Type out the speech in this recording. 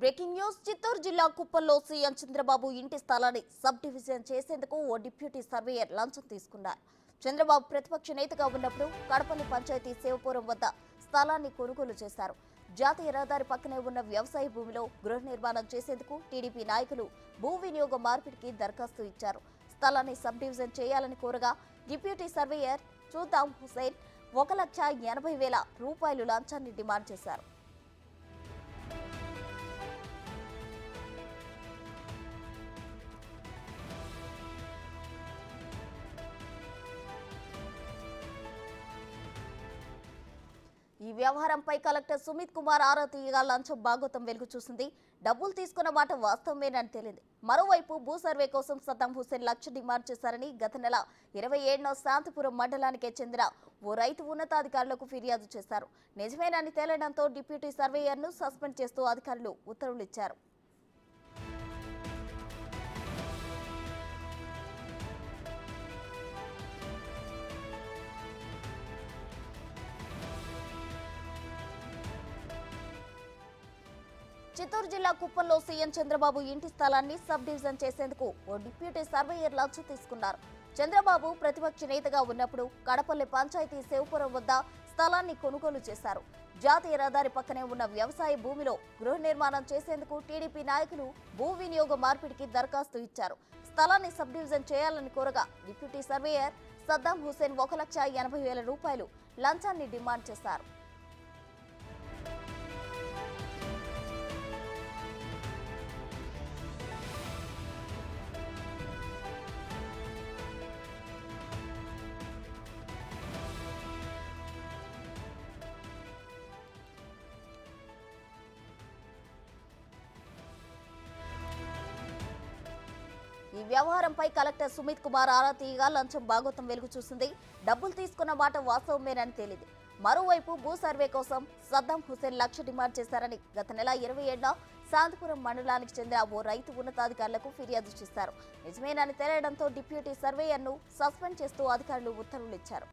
Breaking news Chittoor జిల్లా కుప్పంలో CM Chandrababu ఇంటి స్థలాన్ని సబ్ డివిజన్ చేసేందుకు ఓ డిప్యూటీ సర్వేయర్ లంచం తీసుకున్నారు. చంద్రబాబు ప్రతిపక్ష నేతగా ఉన్నప్పుడు కడపల్లి పంచాయతీ శివపురం వద్ద స్థలాన్ని కొనుగోలు చేశారు. జాతీయ రహదారి పక్కనే ఉన్న వ్యవసాయ భూమిలో గృహ నిర్మాణం చేసేందుకు టీడీపీ నాయకులు భూ వినియోగ మార్పిడికి దరఖాస్తు ఇచ్చారు. స్థలాన్ని సబ్ డివిజన్ చేయాలని కోరగా డిప్యూటీ సర్వేయర్ చూద్దాం హుసేన్ 1,80,000 రూపాయలు లంచాన్ని డిమాండ్ చేశారు. ఈ వ్యవహారంపై కలెక్టర్ సుమిత్ కుమార్ ఆరా తీయగా లంచం భాగోతం వెలుగు చూసింది. డబ్బులు తీసుకున్న మాట వాస్తవమేనని తేలింది. మరోవైపు భూ సర్వే కోసం సద్దాం హుసేన్ లక్ష డిమాండ్ చేశారని గత నెల 27న శాంతిపురం మండలానికి చెందిన ఓ రైతు ఉన్నతాధికారులకు ఫిర్యాదు చేశారు. నిజమేనని తేలడంతో డిప్యూటీ సర్వేయర్ను సస్పెండ్ చేస్తూ అధికారులు ఉత్తర్వులు ఇచ్చారు. చిత్తూరు జిల్లా కుప్పంలో సీఎం చంద్రబాబు ఇంటి స్థలాన్ని సబ్ డివిజన్ చేసేందుకు ఓ డిప్యూటీ సర్వేయర్ లంచం తీసుకున్నారు. చంద్రబాబు ప్రతిపక్ష నేతగా ఉన్నప్పుడు కడపల్లి పంచాయతీ శివపురం వద్ద స్థలాన్ని కొనుగోలు చేశారు. జాతీయ రహదారి పక్కనే ఉన్న వ్యవసాయ భూమిలో గృహ నిర్మాణం చేసేందుకు టీడీపీ నాయకులు భూ వినియోగ మార్పిడికి దరఖాస్తు ఇచ్చారు. స్థలాన్ని సబ్ డివిజన్ చేయాలని కోరగా డిప్యూటీ సర్వేయర్ సద్దాం హుసేన్ 1,80,000 రూపాయలు లంచాన్ని డిమాండ్ చేశారు. ఈ వ్యవహారంపై కలెక్టర్ సుమిత్ కుమార్ ఆరా తీయగా లంచం భాగోతం వెలుగు చూసింది. డబ్బులు తీసుకున్న మాట వాస్తవమేనని తేలింది. మరోవైపు భూ సర్వే కోసం సద్దాం హుసేన్ లక్ష డిమాండ్ చేశారని గత నెల 27న శాంతిపురం మండలానికి చెందిన ఓ రైతు ఉన్నతాధికారులకు ఫిర్యాదు చేశారు. నిజమేనని తేలడంతో డిప్యూటీ సర్వేయర్ను సస్పెండ్ చేస్తూ అధికారులు ఉత్తర్వులు ఇచ్చారు.